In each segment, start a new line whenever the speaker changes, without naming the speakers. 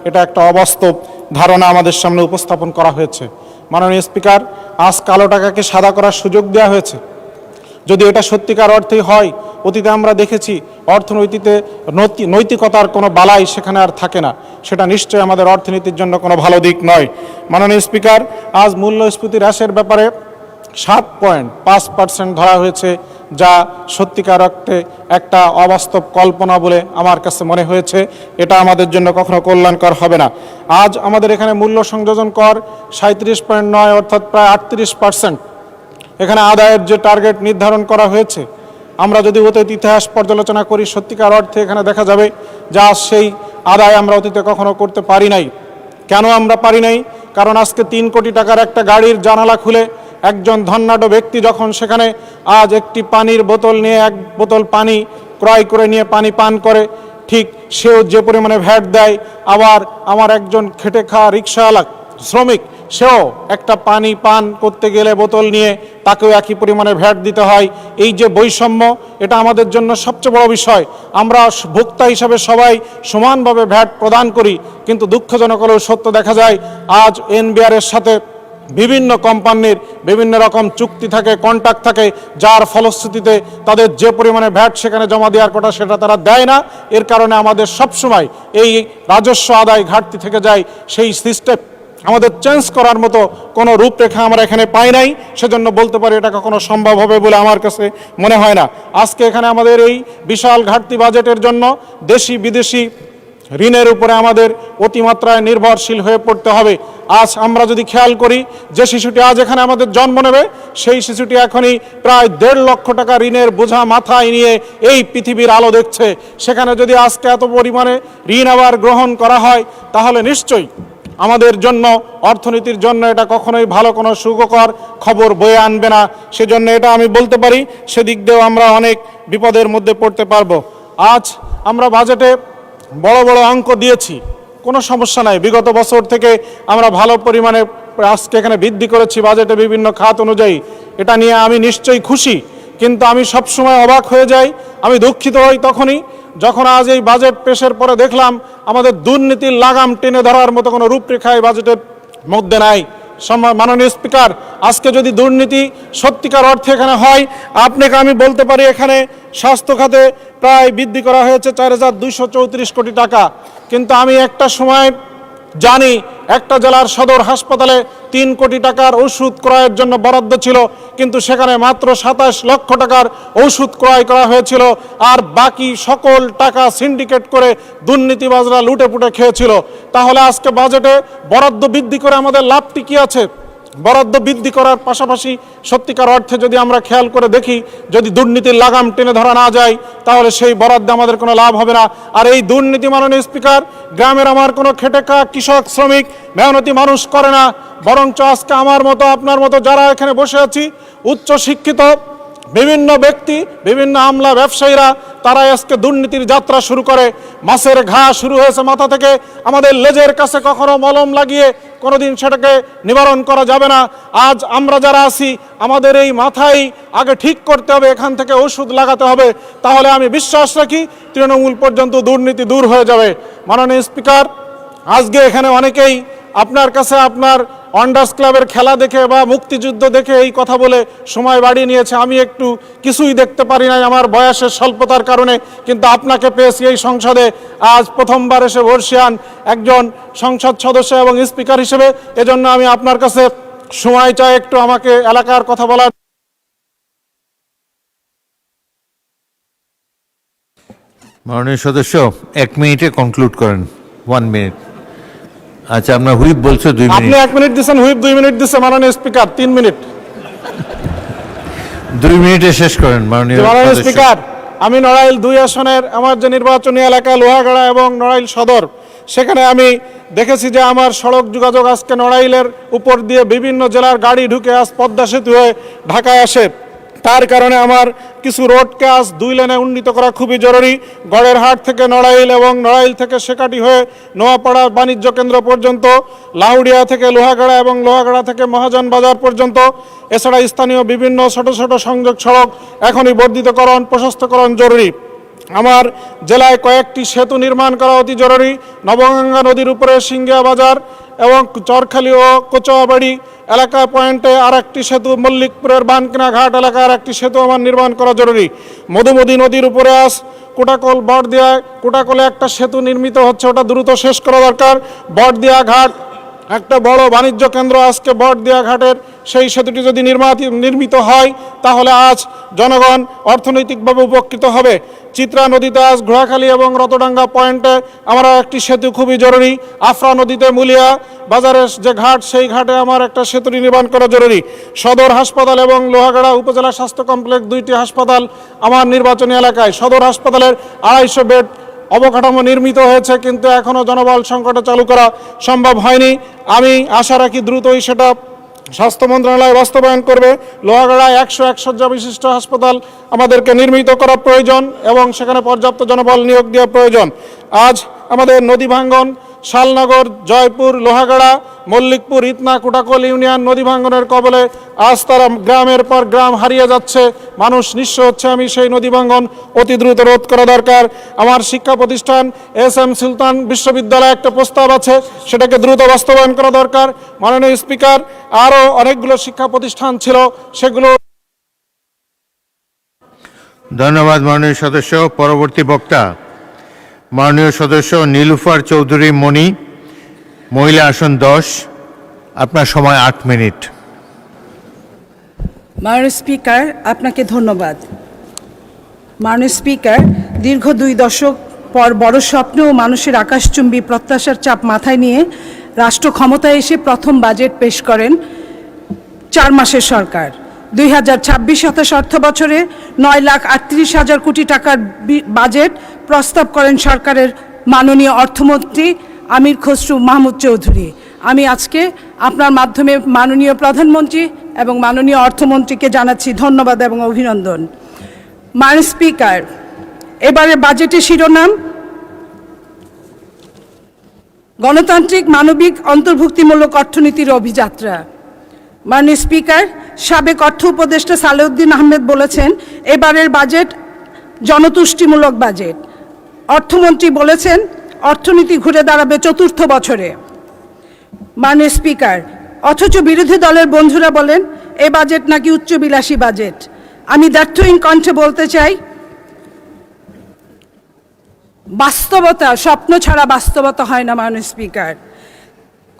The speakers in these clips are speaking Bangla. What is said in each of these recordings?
এটা একটা অবাস্তব ধারণা আমাদের সামনে উপস্থাপন করা হয়েছে। মাননীয় স্পিকার, আজ কালো টাকাকে সাদা করার সুযোগ দেওয়া হয়েছে। যদি এটা সত্যিকার অর্থেই হয়, অতীতে আমরা দেখেছি অর্থনীতিতে নৈতিকতার কোনো বালাই সেখানে আর থাকে না। সেটা নিশ্চয়ই আমাদের অর্থনীতির জন্য কোনো ভালো দিক নয়। মাননীয় স্পিকার, আজ মূল্যস্ফীতি হ্রাসের ব্যাপারে 7.5% ধরা হয়েছে, যা সত্যিকার অর্থে একটা অবাস্তব কল্পনা বলে আমার কাছে মনে হয়েছে। এটা আমাদের জন্য কখনো কল্যাণকর হবে না। আজ আমাদের এখানে মূল্য সংযোজন কর 37.9 অর্থাৎ প্রায় 38%। এখানে আদায়ের যে টার্গেট নির্ধারণ করা হয়েছে, আমরা যদি অতীত ইতিহাস পর্যালোচনা করি, সত্যিকার অর্থে এখানে দেখা যাবে যে আজ সেই আদায় আমরা অতীতে কখনো করতে পারি নাই। কেন আমরা পারি নাই? কারণ আজকে 3 কোটি টাকার একটা গাড়ির জানালা খুলে একজন ধনাঢ্য ব্যক্তি যখন সেখানে আজ একটি পানির বোতল নিয়ে 1 বোতল পানি ক্রয় করে নিয়ে পানি পান করে, ঠিক সেও যে পরিমাণে ভ্যাট দেয়, আবার আমার একজন খেটে খাওয়া রিক্সাওয়ালা শ্রমিক সেও একটা পানি পান করতে গেলে বোতল নিয়ে তাকেও একই পরিমাণে ভ্যাট দিতে হয়। এই যে বৈষম্য, এটা আমাদের জন্য সবচেয়ে বড় বিষয়। আমরা ভোক্তা হিসাবে সবাই সমানভাবে ভ্যাট প্রদান করি, কিন্তু দুঃখজনক হলেও সত্য দেখা যায় আজ এনবিআরের সাথে বিভিন্ন কোম্পানির বিভিন্ন রকম চুক্তি থাকে, কন্ট্রাক্ট থাকে, যার ফলশ্রুতিতে তাদের যে পরিমাণে ভ্যাট সেখানে জমা দেওয়ার কথা সেটা তারা দেয় না। এর কারণে আমাদের সবসময় এই রাজস্ব আদায় ঘাটতি থেকে যায়। সেই সিস্টেম আমাদের চেঞ্জ করার মতো কোনো রূপরেখা আমরা এখানে পাই নাই। সেজন্য বলতে পারি এটা কখনো সম্ভব হবে বলে আমার কাছে মনে হয় না। আজকে এখানে আমাদের এই বিশাল ঘাটতি বাজেটের জন্য দেশি বিদেশি ঋণের উপরে আমাদের অতিমাত্রায় নির্ভরশীল হয়ে পড়তে হবে। আজ আমরা যদি খেয়াল করি, যে শিশুটি আজ এখানে আমাদের জন্ম নেবে, সেই শিশুটি এখনই প্রায় 1.5 লক্ষ টাকা ঋণের বোঝা মাথায় নিয়ে এই পৃথিবীর আলো দেখছে। সেখানে যদি আজকে এত পরিমাণে ঋণ আবার গ্রহণ করা হয়, তাহলে নিশ্চয়ই আমাদের জন্য, অর্থনীতির জন্য এটা কখনোই ভালো কোনো সুখকর খবর বয়ে আনবে না। সেজন্য এটা আমি বলতে পারি সেদিক দিয়েও আমরা অনেক বিপদের মধ্যে পড়তে পারবো। আজ আমরা বাজেটে বড় বড় অঙ্ক দিয়েছি, কোনো সমস্যা নাই। বিগত বছর থেকে আমরা ভালো পরিমাণে আজকে এখানে বৃদ্ধি করেছি বাজেটে বিভিন্ন খাত অনুযায়ী। এটা নিয়ে আমি নিশ্চয়ই খুশি, কিন্তু আমি সবসময় অবাক হয়ে যাই, আমি দুঃখিত হই তখনই যখন আজ এই বাজেট পেশের পরে দেখলাম আমাদের দুর্নীতির লাগাম টেনে ধরার মতো কোনো রূপরেখা এই বাজেটের মধ্যে নাই। মাননীয় স্পিকার, আজকে যদি দুর্নীতি সত্যিকার অর্থে এখানে হয়, আপনাকে আমি বলতে পারি এখানে স্বাস্থ্য খাতে প্রায় বৃদ্ধি করা হয়েছে 4,234 কোটি টাকা, কিন্তু আমি একটা সময় জানি একটা জেলার সদর হাসপাতালে 3 কোটি টাকার ওষুধ ক্রয়ের জন্য বরাদ্দ ছিল, কিন্তু সেখানে মাত্র 27 লক্ষ টাকার ওষুধ ক্রয় করা হয়েছিল, আর বাকি সকল টাকা সিন্ডিকেট করে দুর্নীতিবাজরা লুটে পুটে খেয়েছিল। তাহলে আজকে বাজেটে বরাদ্দ বৃদ্ধি করে আমাদের লাভটি কি আছে? বরাদ্দ বৃদ্ধি করার পাশাপাশি সত্যিকার অর্থে যদি আমরা খেয়াল করে দেখি, যদি দুর্নীতির লাগাম টেনে ধরা না যায়, তাহলে সেই বরাদ্দে আমাদের কোনো লাভ হবে না। আর এই দুর্নীতি, মাননীয় স্পিকার, গ্রামের আমার কোনো খেটে খাওয়া কৃষক শ্রমিক মেহনতি মানুষ করে না, বরঞ্চ আজকে আমার মতো আপনার মতো যারা এখানে বসে আছি, উচ্চ শিক্ষিত বিভিন্ন ব্যক্তি, বিভিন্ন আমলা ব্যবসায়ীরা, তারাই আজকে দুর্নীতির যাত্রা শুরু করে। মাছের ঘা শুরু হয়েছে মাথা থেকে, আমাদের লেজের কাছে কখনো মলম লাগিয়ে কোনোদিন সেটাকে নিবারণ করা যাবে না। আজ আমরা যারা আছি, আমাদের এই মাথায় আগে ঠিক করতে হবে, এখান থেকে ওষুধ লাগাতে হবে, তাহলে আমি বিশ্বাস রাখি তৃণমূল পর্যন্ত দুর্নীতি দূর হয়ে যাবে। মাননীয় স্পিকার, আজকে এখানে অনেকেই আপনার কাছে আপনার অন্ডার্স ক্লাবের খেলা দেখে বা মুক্তিযুদ্ধ দেখে এই কথা বলে সময় বাড়িয়ে নিয়েছে। আমি একটু কিছুই দেখতে পারি নাই আমার বয়সের স্বল্পতার কারণে, কিন্তু আপনাকে পেয়েছি এই সংসদে, আজ প্রথমবার এসে বর্ষিয়ান একজন সংসদ সদস্য এবং স্পিকার হিসেবে। এজন্য আমি আপনার কাছে সময় চাই একটু আমাকে এলাকার কথা বলার।
মাননীয় সদস্য 1 মিনিটে কনক্লুড করেন। 1 মিনিট। আচ্ছা, আপনার হুইপ বলছো 2 মিনিট।
আপনি 1 মিনিট দিচ্ছেন, হুইপ 2 মিনিট দিচ্ছে মাননীয় স্পিকার, 3 মিনিট।
2 মিনিটে শেষ করেন মাননীয়
স্পিকার। আমি নড়াইল 2 আসনের আমার যে নির্বাচনী এলাকা লোহাগাড়া এবং নড়াইল সদর, সেখানে আমি দেখেছি যে আমার সড়ক যোগাযোগ আজকে নড়াইলের উপর দিয়ে বিভিন্ন জেলার গাড়ি ঢুকে আজ পদ্মা সেতু হয়ে ঢাকায় আসে। তার কারণে আমার কিছু রোডকে আজ 2 লেনে উন্নীত করা খুবই জরুরি। গড়ের হাট থেকে নড়াইল এবং নড়াইল থেকে শেকাটি হয়ে নোয়াপাড়া বাণিজ্য কেন্দ্র পর্যন্ত, লাউড়িয়া থেকে লোহাগাড়া এবং লোহাগাড়া থেকে মহাজন বাজার পর্যন্ত, এছাড়া স্থানীয় বিভিন্ন ছোট ছোট সংযোগ সড়ক এখনই বর্ধিতকরণ, প্রশস্তকরণ জরুরি। আমার জেলায় কয়েকটি সেতু নির্মাণ করা অতি জরুরি। নবগঙ্গা নদীর উপরে সিঙ্গিয়া বাজার এবং চরখালি ও কোচোয়াবাড়ি এলাকা পয়েন্টে আর একটি সেতু, মল্লিকপুরের বানকিনা ঘাট এলাকায় আর একটি সেতু আমার নির্মাণ করা জরুরি। মধুমতি নদীর উপরে আজ কোটাকল বটদিয়ায় কোটাকলে একটা সেতু নির্মিত হচ্ছে, ওটা দ্রুত শেষ করা দরকার। বটদিয়া ঘাট একটা বড় বাণিজ্য কেন্দ্র, আজকে বটদিয়া ঘাটের সেই সেতুটি যদি নির্মিত হয় তাহলে আজ জনগণ অর্থনৈতিকভাবে উপকৃত হবে। চিত্রা নদীতে আজ ঘোড়াখালী এবং রতডাঙ্গা পয়েন্টে আমরা একটি সেতু খুবই জরুরি। আফরা নদীতে মুলিয়া বাজারের যে ঘাট, সেই ঘাটে আমার একটা সেতু নির্মাণ করা জরুরি। সদর হাসপাতাল এবং লোহাগাড়া উপজেলা স্বাস্থ্য কমপ্লেক্স, দুইটি হাসপাতাল আমার নির্বাচনী এলাকায়। সদর হাসপাতালের 250 বেড অবকাঠামো নির্মিত হয়েছে, কিন্তু এখনও জনবল সংকটে চালু করা সম্ভব হয়নি। আমি আশা রাখি দ্রুতই সেটা স্বাস্থ্য মন্ত্রণালয় বাস্তবায়ন করবে। লোহাগাড়ায় 101 শয্যা বিশিষ্ট হাসপাতাল আমাদেরকে নির্মিত করা প্রয়োজন এবং সেখানে পর্যাপ্ত জনবল নিয়োগ দেওয়া প্রয়োজন। আজ আমাদের নদী ভাঙ্গন, শালনগর, জয়পুর, লোহাগাড়া, মল্লিকপুর, ইতনা, কোটাকল ইউনিয়ন নদী ভাঙ্গনের কবলে আজ তারা গ্রামের পর গ্রাম হারিয়ে যাচ্ছে, মানুষ নিঃস্ব হচ্ছে। আমি সেই নদী ভাঙ্গন অতি দ্রুত রোধ করা দরকার। আমার শিক্ষা প্রতিষ্ঠান এস.এম. সুলতান বিশ্ববিদ্যালয়ে একটা প্রস্তাব আছে, সেটাকে দ্রুত বাস্তবায়ন করা দরকার। মাননীয় স্পিকার, আরও অনেকগুলো শিক্ষা প্রতিষ্ঠান ছিল, সেগুলো।
ধন্যবাদ মাননীয় সদস্য। পরবর্তী বক্তা মাননীয় সদস্য নীলুফার চৌধুরী মণি, মহিলা আসন 10। আপনার সময় 8 মিনিট।
মাননীয় স্পিকার, আপনাকে ধন্যবাদ। মাননীয় স্পিকার, দীর্ঘ 2 দশক পর বড় স্বপ্ন ও মানুষের আকাশচুম্বী প্রত্যাশার চাপ মাথায় নিয়ে রাষ্ট্র ক্ষমতায় এসে প্রথম বাজেট পেশ করেন 4 মাসের সরকার। 2026-27 অর্থ বছরে 9,38,000 কোটি টাকার বাজেট প্রস্তাব করেন সরকারের মাননীয় অর্থমন্ত্রী আমির খসরু মাহমুদ চৌধুরী। আমি আজকে আপনার মাধ্যমে মাননীয় প্রধানমন্ত্রী এবং মাননীয় অর্থমন্ত্রীকে জানাচ্ছি ধন্যবাদ এবং অভিনন্দন। মাননীয় স্পিকার, এবারে বাজেটের শিরোনাম গণতান্ত্রিক, মানবিক, অন্তর্ভুক্তিমূলক অর্থনীতির অভিযাত্রা। মাননীয় স্পিকার, সাবেক অর্থ উপদেষ্টা সালেউদ্দিন আহমেদ বলেছেন এবারের বাজেট জনতুষ্টিমূলক বাজেট। অর্থমন্ত্রী বলেছেন অর্থনীতি ঘুরে দাঁড়াবে 4র্থ বছরে। মাননীয় স্পিকার, অথচ বিরোধী দলের বন্ধুরা বলেন এ বাজেট নাকি উচ্চবিলাসী বাজেট। আমি দ্ব্যর্থহীন কণ্ঠে বলতে চাই, বাস্তবতা, স্বপ্ন ছাড়া বাস্তবতা হয় না। মাননীয় স্পিকার,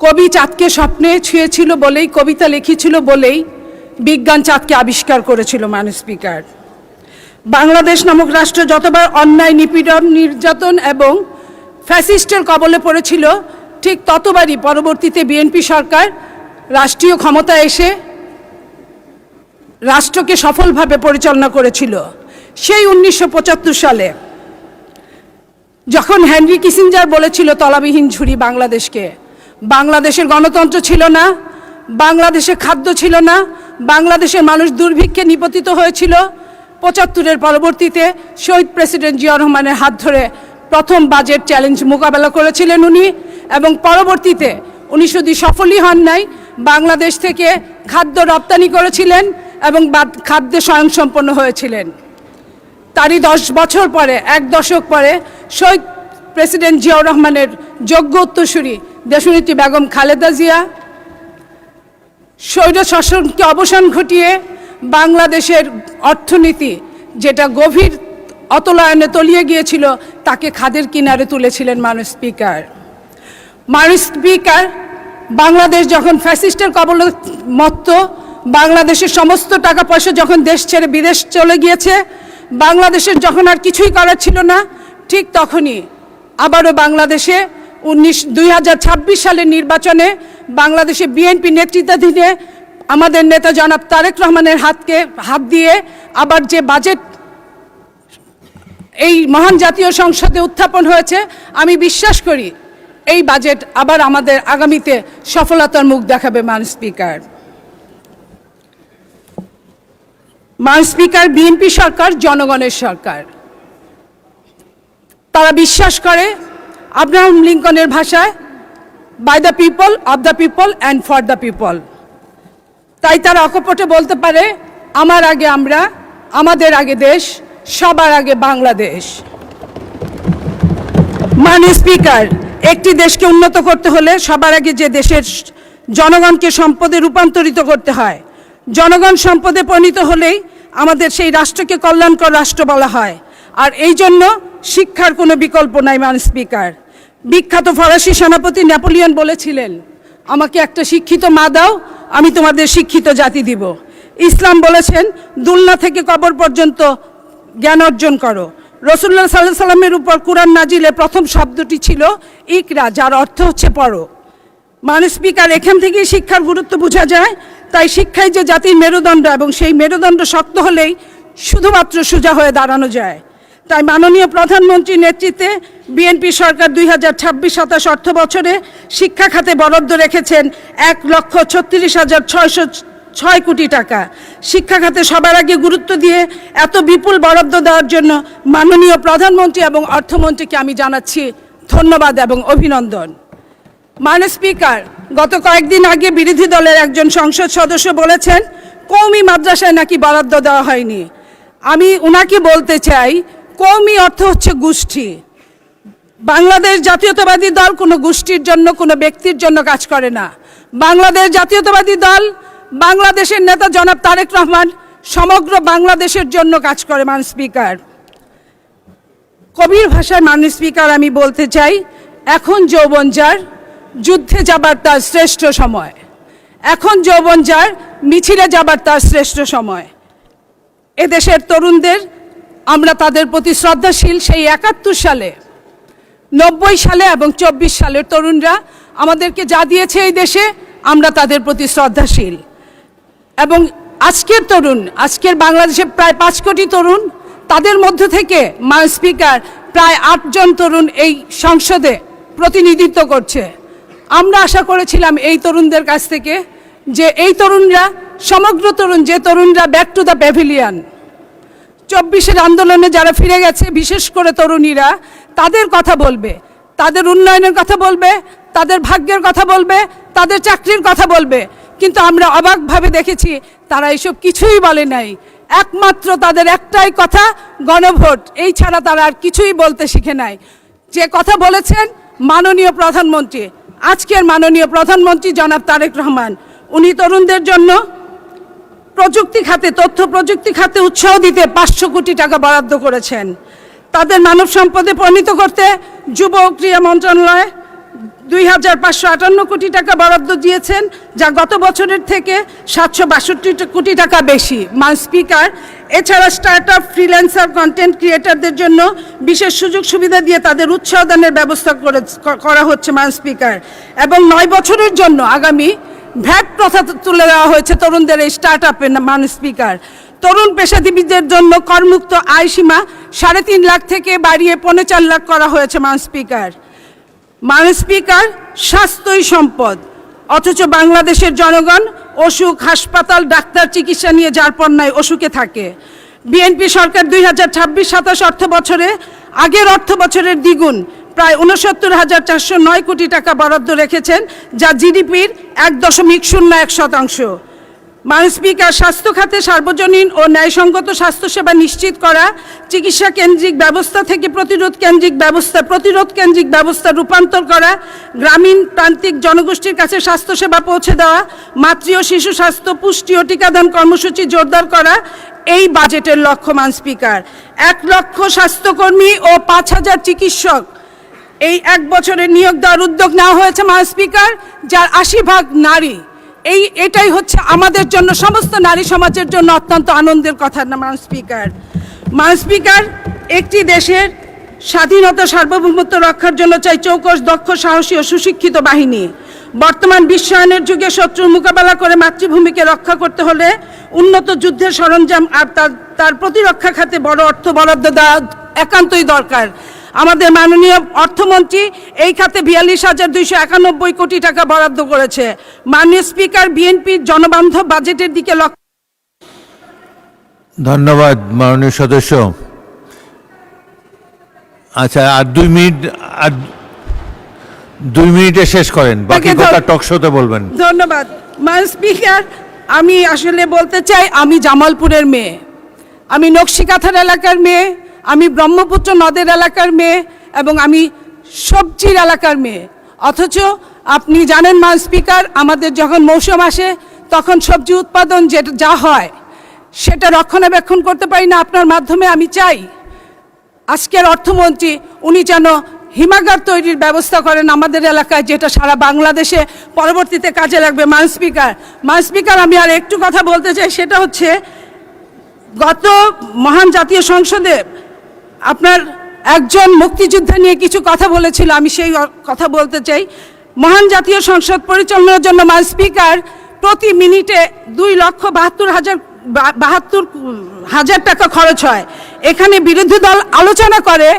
কবি চাঁদকে স্বপ্নে ছুঁয়েছিল বলেই, কবিতা লিখেছিল বলেই বিজ্ঞান চাঁদকে আবিষ্কার করেছিল। মাননীয় স্পিকার, বাংলাদেশ নামক রাষ্ট্র যতবার অন্যায়, নিপীড়ন, নির্যাতন এবং ফ্যাসিস্টের কবলে পড়েছিল, ঠিক ততবারই পরবর্তীতে বিএনপি সরকার রাষ্ট্রীয় ক্ষমতায় এসে রাষ্ট্রকে সফলভাবে পরিচালনা করেছিল। সেই 1975 সালে যখন হেনরি কিসিঞ্জার বলেছিল তলাবিহীন ঝুড়ি বাংলাদেশকে, বাংলাদেশের গণতন্ত্র ছিল না, বাংলাদেশে খাদ্য ছিল না, বাংলাদেশের মানুষ দুর্ভিক্ষে নিপতিত হয়েছিল। 75-এর পরবর্তীতে শহীদ প্রেসিডেন্ট জিয়াউর রহমানের হাত ধরে প্রথম বাজেট চ্যালেঞ্জ মোকাবেলা করেছিলেন উনি, এবং পরবর্তীতে উনি শুধু সফলই হন নাই, বাংলাদেশ থেকে খাদ্য রপ্তানি করেছিলেন এবং খাদ্যে স্বয়ংসম্পন্ন হয়েছিলেন। তারই 10 বছর পরে, 1 দশক পরে শহীদ প্রেসিডেন্ট জিয়াউর রহমানের যোগ্য উত্তরসূরি দেশনেত্রী বেগম খালেদা জিয়া স্বৈর শাসনকে অবসান ঘটিয়ে বাংলাদেশের অর্থনীতি, যেটা গভীর অতলায়নে তলিয়ে গিয়েছিল, তাকে খাদের কিনারে তুলেছিলেন। মাননীয় স্পিকার, বাংলাদেশ যখন ফ্যাসিস্টের কবলে মত্ত, বাংলাদেশের সমস্ত টাকা পয়সা যখন দেশ ছেড়ে বিদেশ চলে গিয়েছে, বাংলাদেশের যখন আর কিছুই করার ছিল না, ঠিক তখনই আবারও বাংলাদেশে 2026 সালের নির্বাচনে বাংলাদেশে বিএনপি নেতৃত্বাধীনে আমাদের নেতা জনাব তারেক রহমানের হাত দিয়ে আবার যে বাজেট এই মহান জাতীয় সংসদে উত্থাপন হয়েছে, আমি বিশ্বাস করি এই বাজেট আবার আমাদের আগামীতে সফলতার মুখ দেখাবে। মাননীয় স্পিকার, বিএনপি সরকার জনগণের সরকার। তারা বিশ্বাস করে আব্রাহাম লিঙ্কনের ভাষায়, by the people, of the people and for the people. তাই তারা অকপটে বলতে পারে আমার আগে আমরা, আমাদের আগে দেশ, সবার আগে বাংলাদেশ। মাননীয় স্পিকার, একটি দেশকে উন্নত করতে হলে সবার আগে যে দেশের জনগণকে সম্পদে রূপান্তরিত করতে হয়, জনগণ সম্পদে পরিণত হলেই আমাদের সেই রাষ্ট্রকে কল্যাণকর রাষ্ট্র বলা হয়। আর এই জন্য শিক্ষার কোনো বিকল্প নাই মাননীয় স্পিকার। বিখ্যাত ফরাসি সেনাপতি নেপোলিয়ন বলেছিলেন, আমাকে একটা শিক্ষিত মা দাও, আমি তোমাদের শিক্ষিত জাতি দিব। ইসলাম বলেছেন, দুলনা থেকে কবর পর্যন্ত জ্ঞান অর্জন করো। রাসূলুল্লাহ সাল্লাল্লাহু আলাইহি সাল্লামের উপর কুরআন নাজিলে প্রথম শব্দটি ছিল ইকরা, যার অর্থ হচ্ছে পড়ো। মাননীয় স্পিকার, এখান থেকেই শিক্ষার গুরুত্ব বোঝা যায়। তাই শিক্ষাই যে জাতির মেরুদণ্ড, এবং সেই মেরুদণ্ড শক্ত হলেই শুধুমাত্র সোজা হয়ে দাঁড়ানো যায়। তাই মাননীয় প্রধানমন্ত্রীর নেতৃত্বে বিএনপি সরকার 2026-27 অর্থ বছরে শিক্ষা খাতে বরাদ্দ রেখেছেন 1,36,606 কোটি টাকা। শিক্ষা খাতে সবার আগে গুরুত্ব দিয়ে এত বিপুল বরাদ্দ দেওয়ার জন্য মাননীয় প্রধানমন্ত্রী এবং অর্থমন্ত্রীকে আমি জানাচ্ছি ধন্যবাদ এবং অভিনন্দন। মাননীয় স্পিকার, গত কয়েকদিন আগে বিরোধী দলের একজন সংসদ সদস্য বলেছেন কওমি মাদ্রাসায় নাকি বরাদ্দ দেওয়া হয়নি। আমি উনাকে বলতে চাই, কওমি অর্থ হচ্ছে গোষ্ঠী। বাংলাদেশ জাতীয়তাবাদী দল কোনো গোষ্ঠীর জন্য, কোনো ব্যক্তির জন্য কাজ করে না। বাংলাদেশ জাতীয়তাবাদী দল, বাংলাদেশের নেতা জনাব তারেক রহমান সমগ্র বাংলাদেশের জন্য কাজ করে। মাননীয় স্পিকার, কবির ভাষায় মাননীয় স্পিকার আমি বলতে চাই, এখন যৌবন যার, যুদ্ধে যাবার তার শ্রেষ্ঠ সময়। এখন যৌবন যার, মিছিলে যাবার তার শ্রেষ্ঠ সময়। এদেশের তরুণদের আমরা তাদের প্রতি শ্রদ্ধাশীল। সেই 71 সালে, 90 সালে এবং 24 সালের তরুণরা আমাদেরকে যা দিয়েছে এই দেশে, আমরা তাদের প্রতি শ্রদ্ধাশীল। এবং আজকের তরুণ, আজকের বাংলাদেশে প্রায় 5 কোটি তরুণ, তাদের মধ্য থেকে মাননীয় স্পিকার প্রায় 8 জন তরুণ এই সংসদে প্রতিনিধিত্ব করছে। আমরা আশা করেছিলাম এই তরুণদের কাছ থেকে যে এই তরুণরা, সমগ্র তরুণ, যে তরুণরা ব্যাক টু দ্য প্যাভিলিয়ন, 24-এর আন্দোলনে যারা ফিরে গেছে, বিশেষ করে তরুণীরা, তাদের কথা বলবে, তাদের উন্নয়নের কথা বলবে, তাদের ভাগ্যের কথা বলবে, তাদের চাকরির কথা বলবে। কিন্তু আমরা অবাকভাবে দেখেছি তারা এসব কিছুই বলে নাই। একমাত্র তাদের একটাই কথা, গণভোট। এই ছাড়া তারা আর কিছুই বলতে শিখে নাই। যে কথা বলেছেন মাননীয় প্রধানমন্ত্রী, আজকের মাননীয় প্রধানমন্ত্রী জনাব তারেক রহমান, উনি তরুণদের জন্য প্রযুক্তি খাতে, তথ্য প্রযুক্তি খাতে উৎসাহ দিতে 500 কোটি টাকা বরাদ্দ করেছেন। তাদের মানব সম্পদে পরিণত করতে যুব ও ক্রীড়া মন্ত্রণালয় 2,558 কোটি টাকা বরাদ্দ দিয়েছেন, যা গত বছরের থেকে 762 কোটি টাকা বেশি। মাননীয় স্পিকার, এছাড়া স্টার্টআপ, ফ্রিল্যান্সার, কন্টেন্ট ক্রিয়েটরদের জন্য বিশেষ সুযোগ সুবিধা দিয়ে তাদের উৎসাহ দানের ব্যবস্থা করা হচ্ছে মাননীয় স্পিকার। এবং 9 বছরের জন্য আগামী ভ্যাট প্রথা তুলে দেওয়া হয়েছে তরুণদের এই স্টার্টআপে। মাননীয় স্পিকার, তরুণ পেশাজীবীদের জন্য করমুক্ত আয় সীমা 3.5 লাখ থেকে বাড়িয়ে 4.5 লাখ করা হয়েছে। মাননীয় স্পিকার, মাননীয় স্পিকার, স্বাস্থ্যই সম্পদ, অথচ বাংলাদেশের জনগণ অসুখ, হাসপাতাল, ডাক্তার, চিকিৎসা নিয়ে যারপরনাই অসুখে থাকে। বিএনপি সরকার 2026-27 অর্থ বছরে আগের অর্থ বছরের দ্বিগুণ, প্রায় 69,409 কোটি টাকা বরাদ্দ রেখেছেন, যা জিডিপির 1.01%। মাননীয় স্পিকার, স্বাস্থ্য খাতে সার্বজনীন ও ন্যায়সঙ্গত স্বাস্থ্যসেবা নিশ্চিত করা, চিকিৎসা কেন্দ্রিক ব্যবস্থা থেকে প্রতিরোধ কেন্দ্রিক ব্যবস্থা রূপান্তর করা, গ্রামীণ প্রান্তিক জনগোষ্ঠীর কাছে স্বাস্থ্যসেবা পৌঁছে দেওয়া, মাতৃ ও শিশু স্বাস্থ্য, পুষ্টি ও টিকাদান কর্মসূচি জোরদার করা এই বাজেটের লক্ষ্য। মাননীয় স্পিকার, 1 লক্ষ স্বাস্থ্যকর্মী ও 5,000 চিকিৎসক এই 1 বছরে নিয়োগ দেওয়ার উদ্যোগ নেওয়া হয়েছে। মাননীয় স্পিকার, যার 80% নারী। এটাই হচ্ছে আমাদের জন্য, সমস্ত নারী সমাজের জন্য অত্যন্ত আনন্দের কথা। না মাননীয় স্পিকার, মাননীয় স্পিকার, একটি দেশের স্বাধীনতা, সার্বভৌমত্ব রক্ষার জন্য চাই চৌকস, দক্ষ, সাহসী ও সুশিক্ষিত বাহিনী। বর্তমান বিশ্বায়নের যুগে শত্রুর মোকাবেলা করে মাতৃভূমিকে রক্ষা করতে হলে উন্নত যুদ্ধের সরঞ্জাম আর তার প্রতিরক্ষা খাতে বড় অর্থ বরাদ্দ দেওয়া একান্তই দরকার। আমাদের মাননীয় অর্থমন্ত্রী এই খাতে 42,291 কোটি টাকা বরাদ্দ করেছে। মাননীয় স্পিকার, বিএনপির জনবান্ধব বাজেটের দিকে লক্ষ্য।
ধন্যবাদ মাননীয় সদস্য। আচ্ছা, আর 2 মিনিটে শেষ করেন, বাকি কথা টকশোতে বলবেন।
ধন্যবাদ মাননীয় স্পিকার। আমি আসলে বলতে চাই, আমি জামালপুরের মেয়ে, আমি নকশিকাথার এলাকার মেয়ে, আমি ব্রহ্মপুত্র নদের এলাকার মেয়ে, এবং আমি সবজির এলাকার মেয়ে, অথচ আপনি জানেন মান স্পিকার, আমাদের যখন মৌসুম আসে তখন সবজি উৎপাদন যা হয় সেটা রক্ষণাবেক্ষণ করতে পারি না। আপনার মাধ্যমে আমি চাই আজকের অর্থমন্ত্রী উনি যেন হিমাগার তৈরির ব্যবস্থা করেন আমাদের এলাকায়, যেটা সারা বাংলাদেশে পরবর্তীতে কাজে লাগবে। মান স্পিকার, আমি আর একটু কথা বলতে চাই, সেটা হচ্ছে গত মহান জাতীয় সংসদে আপনার একজন মুক্তিযোদ্ধা নিয়ে কিছু কথা বলেছিল, আমি সেই কথা বলতে চাই। মহান জাতীয় সংসদ পরিচালনার জন্য মান স্পিকার প্রতি মিনিটে 2,72,000 টাকা খরচ হয়। এখানে বিরোধী দল আলোচনা করে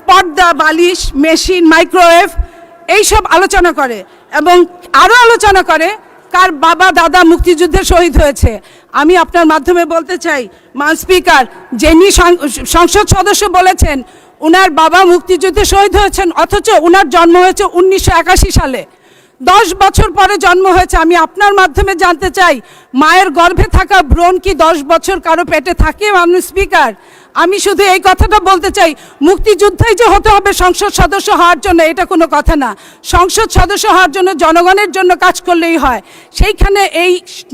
পর্দা, বালিশ, মেশিন, মাইক্রোওয়েভ এইসব আলোচনা করে এবং আরও আলোচনা করে কার বাবা দাদা মুক্তিযুদ্ধে শহীদ হয়েছে। আমি আপনার মাধ্যমে বলতে চাই মান স্পিকার, যিনি সংসদ সদস্য বলেছেন উনার বাবা মুক্তিযুদ্ধে শহীদ হয়েছেন, অথচ উনার জন্ম হয়েছে 1981 সালে, 10 বছর পরে জন্ম হয়েছে। আমি আপনার মাধ্যমে জানতে চাই মায়ের গর্ভে থাকা ভ্রূণ কি 10 বছর কারো পেটে থাকে? মাননীয় স্পিকার, আমি শুধু এই কথাটা বলতে চাই, মুক্তিযোদ্ধাই যে হতে হবে সংসদ সদস্য হওয়ার জন্য এটা কোনো কথা না। সংসদ সদস্য হওয়ার জন্য জনগণের জন্য কাজ করলেই হয়। সেইখানে এই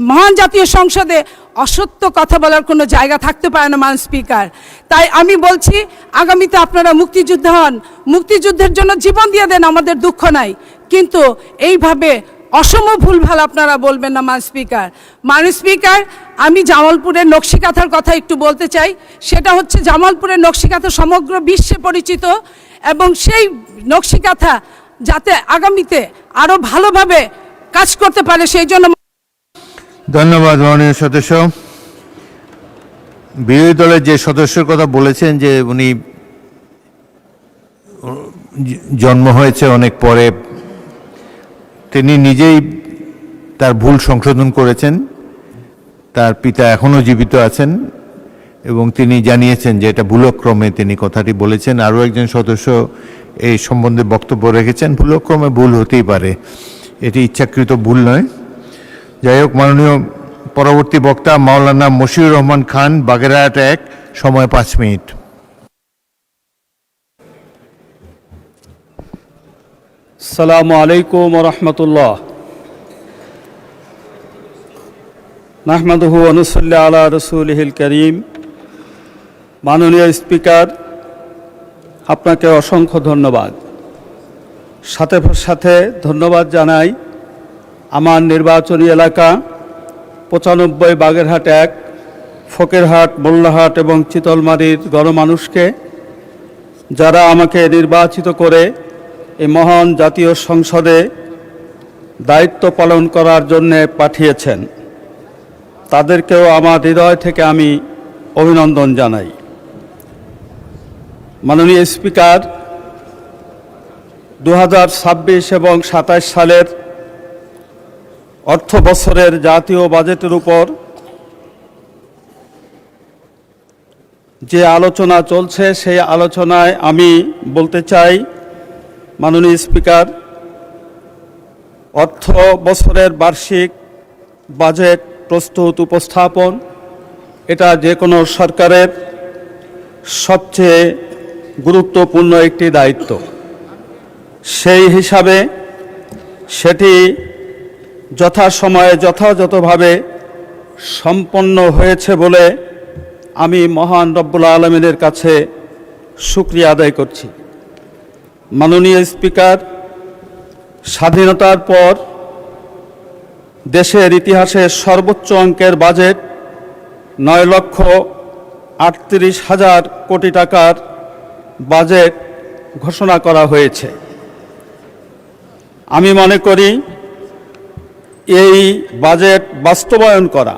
মহান জাতীয় সংসদে অসত্য কথা বলার কোনো জায়গা থাকতে পারে না মান স্পিকার। তাই আমি বলছি আগামীতে আপনারা মুক্তিযোদ্ধা হন, মুক্তিযুদ্ধের জন্য জীবন দিয়ে দেন, আমাদের দুঃখ নাই, কিন্তু এইভাবে অসম ভুলভাল আপনারা বলবেন না মান স্পিকার। মাননীয় স্পিকার, আমি জামালপুরের নকশিকাঁথার কথা একটু বলতে চাই। সেটা হচ্ছে জামালপুরের নকশিকাঁথা সমগ্র বিশ্বে পরিচিত এবং সেই নকশিকাঁথা যাতে আগামীতে আরও ভালোভাবে কাজ করতে পারে সেই জন্য।
ধন্যবাদ মাননীয় সদস্য। বিরোধী দলের যে সদস্যের কথা বলেছেন যে উনি জন্ম হয়েছে অনেক পরে, তিনি নিজেই তার ভুল সংশোধন করেছেন। তার পিতা এখনও জীবিত আছেন এবং তিনি জানিয়েছেন যে এটা ভুলক্রমে তিনি কথাটি বলেছেন। আরও একজন সদস্য এই সম্বন্ধে বক্তব্য রেখেছেন, ভুলক্রমে ভুল হতেই পারে, এটি ইচ্ছাকৃত ভুল নয়। যাই হোক, মাননীয় পরবর্তী বক্তা মাওলানা মশিউর রহমান খান, বাগেরহাট 1, সময় 5 মিনিট।
আসসালামু আলাইকুম ওয়া রাহমাতুল্লাহ। নাহমাদুহু ওয়া নুসাল্লি আলা রাসূলিহিল কারীম। মাননীয় স্পিকার, আপনাকে অসংখ্য ধন্যবাদ। সাথে সাথে ধন্যবাদ জানাই আমার নির্বাচনী এলাকা 95 বাগেরহাট 1, ফকিরহাট, মোল্লাহাট এবং চিতলমারীর গণমানুষকে, যারা আমাকে নির্বাচিত করে এই মহান জাতীয় সংসদে দায়িত্ব পালন করার জন্যে পাঠিয়েছেন। তাদেরকেও আমার হৃদয় থেকে আমি অভিনন্দন জানাই। মাননীয় স্পিকার, 2026 এবং 27 সালের অর্থ বছরের জাতীয় বাজেটের উপর যে আলোচনা চলছে সেই আলোচনায় আমি বলতে চাই, মাননীয় স্পিকার, অর্থ বছরের বার্ষিক বাজেট প্রস্তুত উপস্থাপন এটা যে কোনো সরকারের সবচেয়ে গুরুত্বপূর্ণ একটি দায়িত্ব। সেই হিসাবে সেটি যথাসময়ে যথাযথভাবে সম্পন্ন হয়েছে বলে আমি মহান রব্বুল আলামিনের কাছে শুকরিয়া আদায় করছি। মাননীয় স্পিকার, স্বাধীনতার পর দেশের ইতিহাসে সর্বোচ্চ অঙ্কের বাজেট 9,38,000 কোটি টাকার বাজেট ঘোষণা করা হয়েছে। আমি মনে করি এই বাজেট বাস্তবায়ন করা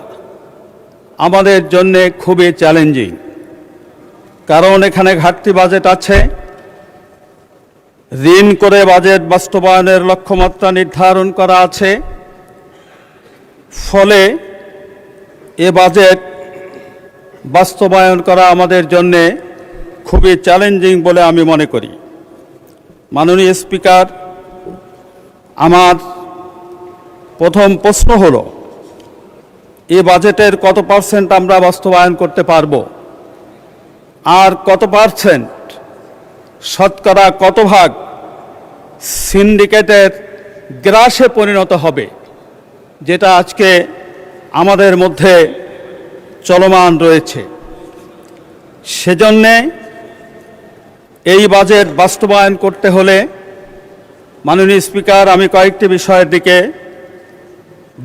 আমাদের জন্য খুবই চ্যালেঞ্জিং, কারণ এখানে ঘাটতি বাজেট আছে, ঋণ করে বাজেট বাস্তবায়নের লক্ষ্যমাত্রা নির্ধারণ করা আছে। ফলে এ বাজেট বাস্তবায়ন করা আমাদের জন্য খুবই চ্যালেঞ্জিং বলে আমি মনে করি। মাননীয় স্পিকার, আমার প্রথম প্রশ্ন হলো, এ বাজেটের কত পার্সেন্ট আমরা বাস্তবায়ন করতে পারব, আর কত পার্সেন্ট, শতকরা কত ভাগ সিন্ডিকেটের গ্রাসে পরিণত হবে, যেটা আজকে আমাদের মধ্যে চলমান রয়েছে। সেজন্যে এই বাজেট বাস্তবায়ন করতে হলে মাননীয় স্পিকার, আমি কয়েকটি বিষয়ের দিকে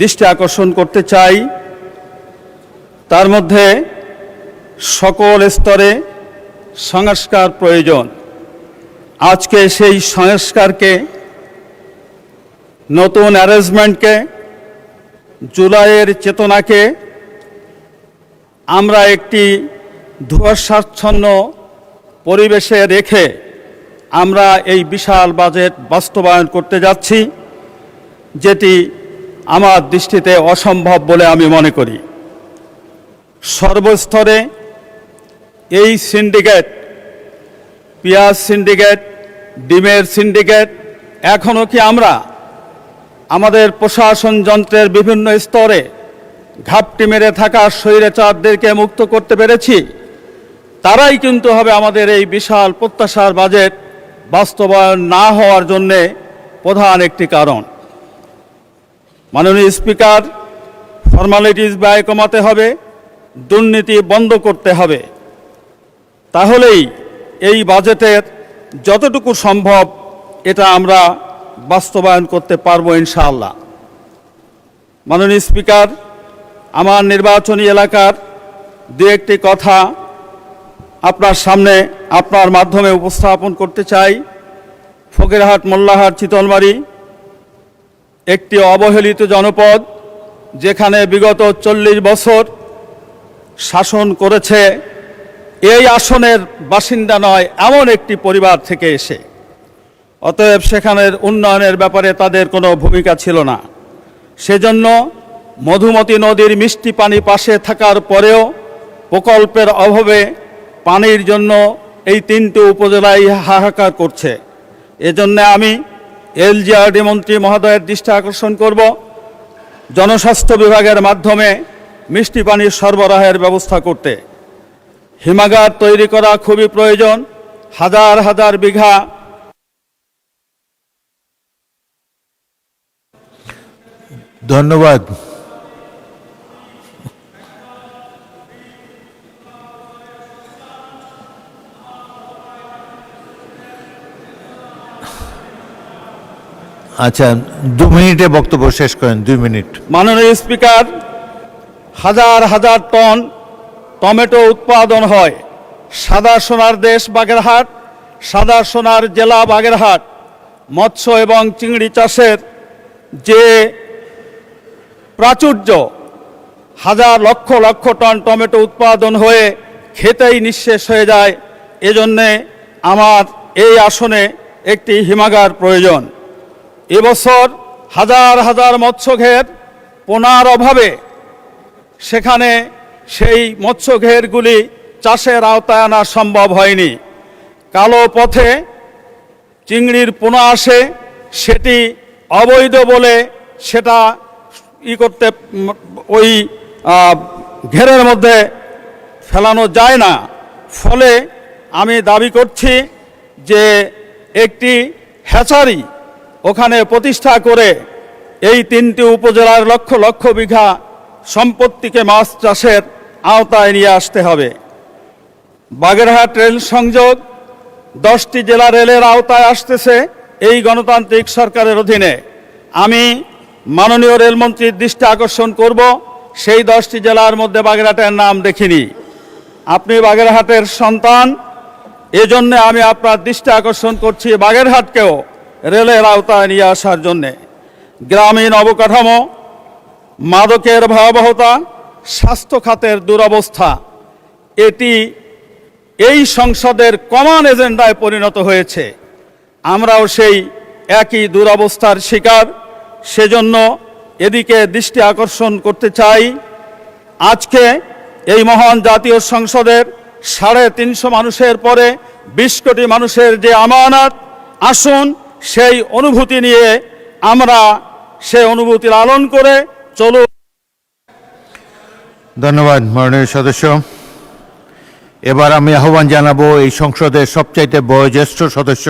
দৃষ্টি আকর্ষণ করতে চাই। তার মধ্যে সকল স্তরে সংস্কার প্রয়োজন। আজকে সেই সংস্কারকে, নতুন অ্যারেঞ্জমেন্টকে, জুলাইয়ের চেতনাকে আমরা একটি ধোঁয়াচ্ছন্ন পরিবেশে রেখে আমরা এই বিশাল বাজেট বাস্তবায়ন করতে যাচ্ছি, যেটি আমার দৃষ্টিতে অসম্ভব বলে আমি মনে করি। সর্বস্তরে এই সিন্ডিকেট, পেঁয়াজ সিন্ডিকেট, ডিমের সিন্ডিকেট, এখনও কি আমরা আমাদের প্রশাসন যন্ত্রের বিভিন্ন স্তরে ঘাপটি মেরে থাকা স্বৈরাচারদেরকে মুক্ত করতে পেরেছি? তারাই কিন্তু হবে আমাদের এই বিশাল প্রত্যাশার বাজেট বাস্তবায়ন না হওয়ার জন্যে প্রধান একটি কারণ। মাননীয় স্পিকার, ফর্মালিটিস ব্যয় কমাতে হবে, দুর্নীতি বন্ধ করতে হবে। তাহলেই এই বাজেটের যতটুকু সম্ভব এটা আমরা বাস্তবায়ন করতে পারবো ইনশাআল্লাহ। মাননীয় স্পিকার, আমার নির্বাচনী এলাকার দু একটি কথা আপনার সামনে আপনার মাধ্যমে উপস্থাপন করতে চাই। ফকিরহাট, মোল্লাহাট, চিতলমারী একটি অবহেলিত জনপদ, যেখানে বিগত 40 বছর শাসন করেছে এই আসনের বাসিন্দা নয় এমন একটি পরিবার থেকে এসে। অতএব সেখানের উন্নয়নের ব্যাপারে তাদের কোনো ভূমিকা ছিল না। সেজন্য মধুমতি নদীর মিষ্টি পানি পাশে থাকার পরেও প্রকল্পের অভাবে পানির জন্য এই 3টি উপজেলায় হাহাকার করছে। এজন্য আমি এলজিআরডি মন্ত্রী মহোদয়ের দৃষ্টি আকর্ষণ করব, জনস্বাস্থ্য বিভাগের মাধ্যমে মিষ্টি পানির সরবরাহের ব্যবস্থা করতে। হিমাগার তৈরি করা খুবই প্রয়োজন। হাজার হাজার বিঘা।
ধন্যবাদ। আচ্ছা, 2 মিনিটে বক্তব্য শেষ করেন। 2 মিনিট।
মাননীয় স্পিকার, হাজার হাজার টন টমেটো উৎপাদন হয়। সাদা সোনার দেশ বাগেরহাট, সাদা সোনার জেলা বাগেরহাট। মৎস্য এবং চিংড়ি চাষের যে প্রাচুর্য, হাজার লক্ষ লক্ষ টন টমেটো উৎপাদন হয়ে খেতেই নিঃশেষ হয়ে যায়। এজন্যে আমার এই আসনে একটি হিমাগার প্রয়োজন। এবছর হাজার হাজার মৎস্যঘের পোনার অভাবে সেখানে সেই মৎস্যঘেরগুলি চাষের আওতায় আনা সম্ভব হয়নি। কালো পথে চিংড়ির পোনা আসে, সেটি অবৈধ বলে সেটা করতে ওই ঘেরের মধ্যে ফেলানো যায় না। ফলে আমি দাবি করছি যে একটি হ্যাচারি ওখানে প্রতিষ্ঠা করে এই 3টি উপজেলার লক্ষ লক্ষ বিঘা সম্পত্তিকে মাছ চাষের আওতায় নিয়ে আসতে হবে। বাগেরহাট রেল সংযোগ 10টি জেলা রেলের আওতায় আসতেছে এই গণতান্ত্রিক সরকারের অধীনে। আমি মাননীয় রেলমন্ত্রীর দৃষ্টি আকর্ষণ করব, সেই 10টি জেলার মধ্যে বাগেরহাটের নাম দেখিনি। আপনি বাগেরহাটের সন্তান, এজন্য আমি আপনার দৃষ্টি আকর্ষণ করছি বাগেরহাটকেও রেলের আওতায় নিয়ে আসার জন্যে। গ্রামীণ অবকাঠামো, মাদকের ভয়াবহতা, স্বাস্থ্য খাতের দুরবস্থা, এটি এই সংসদের কমন এজেন্ডায় পরিণত হয়েছে। আমরাও সেই একই দুরবস্থার শিকার। সেজন্য এদিকে দৃষ্টি আকর্ষণ করতে চাই। আজকে এই মহান জাতীয় সংসদের 350 মানুষের পরে 20 কোটি মানুষের যে আমানত, আসুন সেই অনুভূতি নিয়ে আমরা সেই অনুভূতি লালন করে চলুন।
ধন্যবাদ মাননীয় সদস্য। এবার আমি আহ্বান জানাবো এই সংসদের সবচাইতে বয়োজ্যেষ্ঠ সদস্য